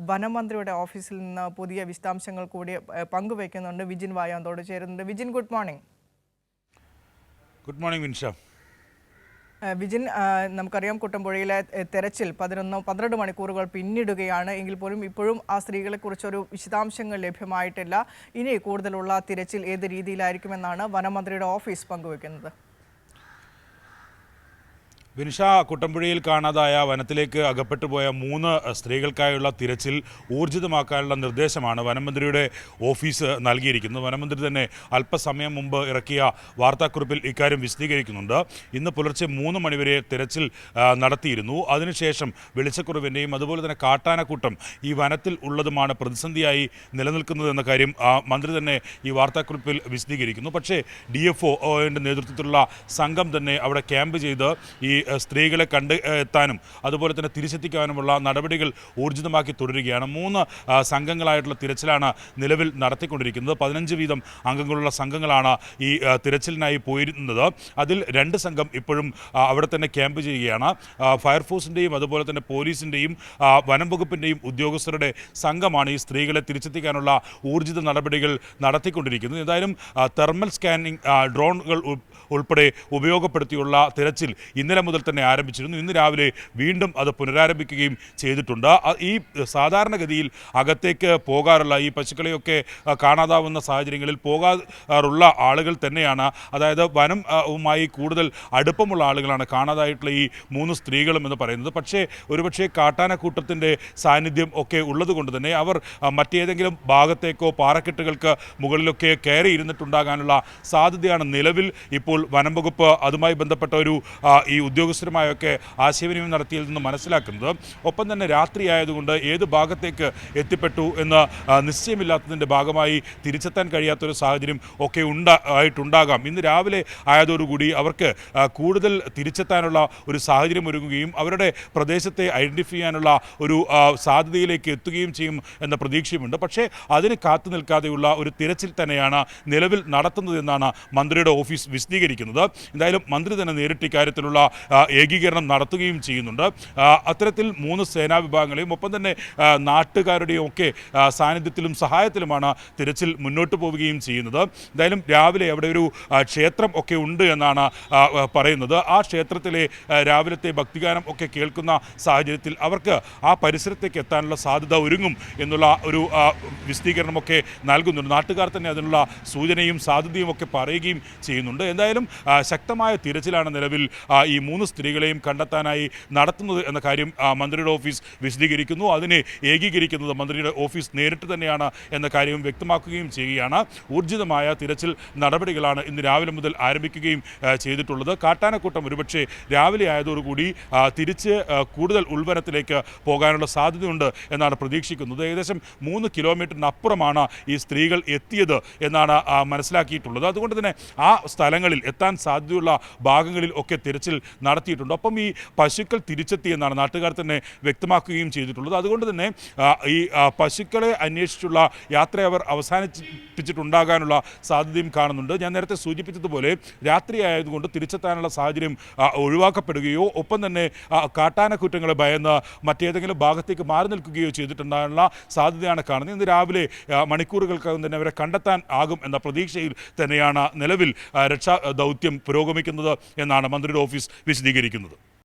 വനമന്ത്രിയുടെ ഓഫീസിൽ നിന്ന് പുതിയ വിശദാംശങ്ങൾ കൂടി പങ്കുവയ്ക്കുന്നുണ്ട്. വിജിൻ വായാന്തോട് ചേരുന്നുണ്ട്. Vijin, good morning. Good morning Vinsha. Vijin, നമുക്കറിയാം കുട്ടമ്പുഴയിലെ തെരച്ചിൽ 12 മണിക്കൂറുകൾ പിന്നിടുകയാണ്. എങ്കിൽ പോലും ഇപ്പോഴും ആ സ്ത്രീകളെക്കുറിച്ചൊരു വിശദാംശങ്ങൾ ലഭ്യമായിട്ടില്ല. ഇനി കൂടുതലുള്ള തിരച്ചിൽ ഏത് രീതിയിലായിരിക്കുമെന്നാണ് വനമന്ത്രിയുടെ ഓഫീസ് പങ്കുവയ്ക്കുന്നത്. വിനിഷ, കുട്ടമ്പുഴയിൽ കാണാതായ വനത്തിലേക്ക് അകപ്പെട്ടു പോയ 3 സ്ത്രീകൾക്കായുള്ള തിരച്ചിൽ ഊർജിതമാക്കാനുള്ള നിർദ്ദേശമാണ് വനമന്ത്രിയുടെ ഓഫീസ് നൽകിയിരിക്കുന്നത്. വനമന്ത്രി തന്നെ അല്പസമയം മുമ്പ് ഇറക്കിയ വാർത്താക്കുറിപ്പിൽ ഇക്കാര്യം വിശദീകരിക്കുന്നുണ്ട്. ഇന്ന് പുലർച്ചെ 3 മണിവരെ തിരച്ചിൽ നടത്തിയിരുന്നു. അതിനുശേഷം വെളിച്ചക്കുറവിൻ്റെയും അതുപോലെ തന്നെ കാട്ടാനക്കൂട്ടം ഈ വനത്തിൽ ഉള്ളതുമാണ് പ്രതിസന്ധിയായി നിലനിൽക്കുന്നത് എന്ന കാര്യം മന്ത്രി തന്നെ ഈ വാർത്താക്കുറിപ്പിൽ വിശദീകരിക്കുന്നു. പക്ഷേ DFOയുടെ നേതൃത്വത്തിലുള്ള സംഘം തന്നെ അവിടെ ക്യാമ്പ് ചെയ്ത് ഈ സ്ത്രീകളെ എത്താനും അതുപോലെ തന്നെ തിരിച്ചെത്തിക്കാനുമുള്ള നടപടികൾ ഊർജിതമാക്കി തുടരുകയാണ്. 3 സംഘങ്ങളായിട്ടുള്ള തിരച്ചിലാണ് നിലവിൽ നടത്തിക്കൊണ്ടിരിക്കുന്നത്. 15 വീതം അംഗങ്ങളുള്ള സംഘങ്ങളാണ് ഈ തിരച്ചിലിനായി പോയിരുന്നത്. അതിൽ 2 സംഘം ഇപ്പോഴും അവിടെ തന്നെ ക്യാമ്പ് ചെയ്യുകയാണ്. ഫയർഫോഴ്സിൻ്റെയും അതുപോലെ തന്നെ പോലീസിൻ്റെയും വനം വകുപ്പിൻ്റെയും ഉദ്യോഗസ്ഥരുടെ സംഘമാണ് ഈ സ്ത്രീകളെ തിരിച്ചെത്തിക്കാനുള്ള ഊർജിത നടപടികൾ നടത്തിക്കൊണ്ടിരിക്കുന്നത്. എന്തായാലും തെർമൽ സ്കാനിംഗ് ഡ്രോണുകൾ ഉൾപ്പെടെ ഉപയോഗപ്പെടുത്തിയുള്ള തിരച്ചിൽ ഇന്നലെ മുതൽ തന്നെ ആരംഭിച്ചിരുന്നു. ഇന്ന് രാവിലെ വീണ്ടും അത് പുനരാരംഭിക്കുകയും ചെയ്തിട്ടുണ്ട്. ഈ സാധാരണഗതിയിൽ അകത്തേക്ക് പോകാറുള്ള ഈ പശുക്കളെയൊക്കെ കാണാതാവുന്ന സാഹചര്യങ്ങളിൽ പോകാറുള്ള ആളുകൾ തന്നെയാണ്, അതായത് വനവുമായി കൂടുതൽ അടുപ്പമുള്ള ആളുകളാണ് കാണാതായിട്ടുള്ള ഈ 3 സ്ത്രീകളും എന്ന് പറയുന്നത്. പക്ഷേ ഒരുപക്ഷെ കാട്ടാനക്കൂട്ടത്തിൻ്റെ സാന്നിധ്യം ഒക്കെ ഉള്ളതുകൊണ്ട് തന്നെ അവർ മറ്റേതെങ്കിലും ഭാഗത്തേക്കോ പാറക്കെട്ടുകൾക്ക് മുകളിലൊക്കെ കയറി ഇരുന്നിട്ടുണ്ടാകാനുള്ള സാധ്യതയാണ് നിലവിൽ ഇപ്പോൾ വനം വകുപ്പ് അതുമായി ബന്ധപ്പെട്ട ഈ ഉദ്യോഗസ്ഥരുമായൊക്കെ ആശയവിനിമയം നടത്തിയതിൽ നിന്ന് മനസ്സിലാക്കുന്നത്. ഒപ്പം തന്നെ രാത്രിയായതുകൊണ്ട് ഏത് ഭാഗത്തേക്ക് എത്തിപ്പെട്ടു എന്ന് നിശ്ചയമില്ലാത്തതിൻ്റെ ഭാഗമായി തിരിച്ചെത്താൻ കഴിയാത്തൊരു സാഹചര്യം ഒക്കെ ആയിട്ടുണ്ടാകാം. ഇന്ന് രാവിലെ ആയതോടുകൂടി അവർക്ക് കൂടുതൽ തിരിച്ചെത്താനുള്ള ഒരു സാഹചര്യം ഒരുങ്ങുകയും അവരുടെ പ്രദേശത്തെ ഐഡൻറ്റിഫൈ ചെയ്യാനുള്ള ഒരു സാധ്യതയിലേക്ക് എത്തുകയും ചെയ്യും എന്ന പ്രതീക്ഷയുമുണ്ട്. പക്ഷേ അതിന് കാത്തു നിൽക്കാതെയുള്ള ഒരു തിരച്ചിൽ തന്നെയാണ് നിലവിൽ നടത്തുന്നതെന്നാണ് മന്ത്രിയുടെ ഓഫീസ് വിശദീകരിക്കുന്നത്. എന്തായാലും മന്ത്രി തന്നെ നേരിട്ട് ഇക്കാര്യത്തിലുള്ള ഏകീകരണം നടത്തുകയും ചെയ്യുന്നുണ്ട്. അത്തരത്തിൽ 3 സേനാ വിഭാഗങ്ങളെയും ഒപ്പം തന്നെ നാട്ടുകാരുടെയും ഒക്കെ സാന്നിധ്യത്തിലും സഹായത്തിലുമാണ് തിരച്ചിൽ മുന്നോട്ട് പോവുകയും ചെയ്യുന്നത്. എന്തായാലും രാവിലെ അവിടെ ഒരു ക്ഷേത്രം ഒക്കെ ഉണ്ട് എന്നാണ് പറയുന്നത്. ആ ക്ഷേത്രത്തിലെ രാവിലത്തെ ഭക്തിഗാനം ഒക്കെ കേൾക്കുന്ന സാഹചര്യത്തിൽ അവർക്ക് ആ പരിസരത്തേക്ക് എത്താനുള്ള സാധ്യത ഒരുങ്ങും എന്നുള്ള ഒരു വിശദീകരണമൊക്കെ നൽകുന്നുണ്ട്. നാട്ടുകാർ തന്നെ അതിനുള്ള സൂചനയും സാധ്യതയും ഒക്കെ പറയുകയും ചെയ്യുന്നുണ്ട്. എന്തായാലും ശക്തമായ തിരച്ചിലാണ് നിലവിൽ ഈ 3 സ്ത്രീകളെയും കണ്ടെത്താനായി നടത്തുന്നത് എന്ന കാര്യം മന്ത്രിയുടെ ഓഫീസ് വിശദീകരിക്കുന്നു. അതിനെ ഏകീകരിക്കുന്നത് മന്ത്രിയുടെ ഓഫീസ് നേരിട്ട് തന്നെയാണ് എന്ന കാര്യവും വ്യക്തമാക്കുകയും ചെയ്യുകയാണ്. ഊർജിതമായ തിരച്ചിൽ നടപടികളാണ് ഇന്ന് രാവിലെ മുതൽ ആരംഭിക്കുകയും ചെയ്തിട്ടുള്ളത്. കാട്ടാനക്കൂട്ടം ഒരുപക്ഷെ രാവിലെ ആയതോടുകൂടി തിരിച്ച് കൂടുതൽ ഉൾവനത്തിലേക്ക് പോകാനുള്ള സാധ്യതയുണ്ട് എന്നാണ് പ്രതീക്ഷിക്കുന്നത്. ഏകദേശം 3 കിലോമീറ്ററിനപ്പുറമാണ് ഈ സ്ത്രീകൾ എത്തിയത് എന്നാണ് മനസ്സിലാക്കിയിട്ടുള്ളത്. അതുകൊണ്ട് തന്നെ ആ സ്ഥലങ്ങളിൽ എത്താൻ സാധ്യതയുള്ള ഭാഗങ്ങളിൽ ഒക്കെ തിരച്ചിൽ നടത്തിയിട്ടുണ്ട്. ഒപ്പം ഈ പശുക്കൾ തിരിച്ചെത്തിയെന്നാണ് നാട്ടുകാർ തന്നെ വ്യക്തമാക്കുകയും ചെയ്തിട്ടുള്ളത്. അതുകൊണ്ട് തന്നെ ഈ പശുക്കളെ അന്വേഷിച്ചുള്ള യാത്ര അവർ അവസാനിപ്പിച്ചിട്ടുണ്ടാകാനുള്ള സാധ്യതയും കാണുന്നുണ്ട്. ഞാൻ നേരത്തെ സൂചിപ്പിച്ചതുപോലെ രാത്രിയായതുകൊണ്ട് തിരിച്ചെത്താനുള്ള സാഹചര്യം ഒഴിവാക്കപ്പെടുകയോ ഒപ്പം തന്നെ കാട്ടാനക്കൂറ്റങ്ങളെ ഭയന്ന് മറ്റേതെങ്കിലും ഭാഗത്തേക്ക് മാറി നിൽക്കുകയോ ചെയ്തിട്ടുണ്ടാകാനുള്ള സാധ്യതയാണ് കാണുന്നത്. ഇന്ന് രാവിലെ മണിക്കൂറുകൾക്കകം തന്നെ അവരെ കണ്ടെത്താൻ ആകും എന്ന പ്രതീക്ഷയിൽ തന്നെയാണ് നിലവിൽ രക്ഷാ ദൗത്യം പുരോഗമിക്കുന്നത് എന്നാണ് മന്ത്രിയുടെ ഓഫീസ് വിശദീകരിക്കുന്നത്.